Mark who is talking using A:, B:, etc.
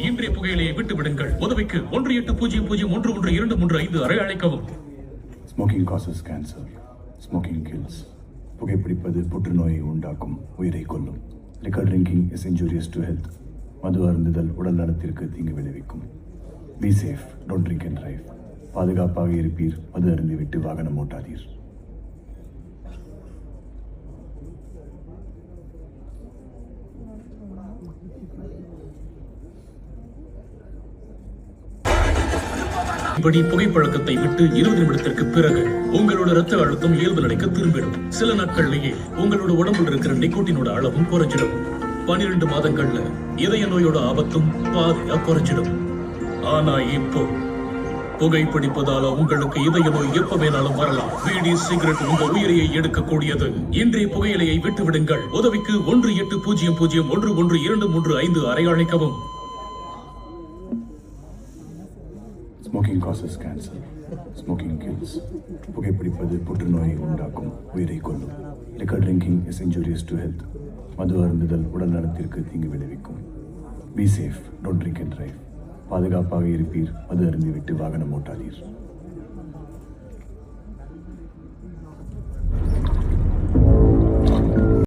A: இன்றைய புகையிலையை விட்டு விடுங்கள். உதவிக்கு 1800-112-335 அறை அழைக்கவும்.
B: Smoking causes cancer. Smoking kills. புகைப்பிடிப்பது புற்றுநோயை உண்டாக்கும், உயிரை கொல்லும். Liquor drinking is injurious to health. மது அருந்துதல் உடல் நலத்திற்கு தீங்கு விளைவிக்கும். Be safe. Don't drink and drive. பாதுகாப்பாக இருப்பீர். மது அருந்திவிட்டு வாகனம் ஓட்டாதீர்.
A: இப்படி புகைப்பழக்கத்தை விட்டு 20 நிமிடத்திற்கு பிறகு உங்களோட ரத்த அழுத்தம் இயல்பு நிலைக்கு திரும்பிடும். சில நாட்கள்லயே உங்களோட உடம்புல இருக்கிற நிக்கோட்டினோட அளவும் குறைஞ்சிடும். 12 மாதங்கள்ல இதய நோயோட ஆபத்தும் பாதியா குறைஞ்சிடும். ஆனா இப்போ புகைப்பிடிப்பதால உங்களுக்கு இதய நோய் எப்ப வேணாலும் வரலாம். பீடி, சிகரெட் உங்க உயிரையை எடுக்கக்கூடியது. இன்றைய புகையிலையை விட்டு விடுங்கள். உதவிக்கு 1800-112-335 அறை அழைக்கவும்.
B: Smoking causes cancer. Smoking kills. புகைப்பிடிப்பது புற்றுநோயை உண்டாக்கும், உயிரை கொல்லும். Liquor drinking is injurious to health. மது அருந்துதல் உடல் நலத்திற்கு தீங்கு விளைவிக்கும். Be safe. Don't drink and drive. பாதுகாப்பாக இருப்பீர். மது அருந்திவிட்டு வாகனம் ஓட்டாதீர்.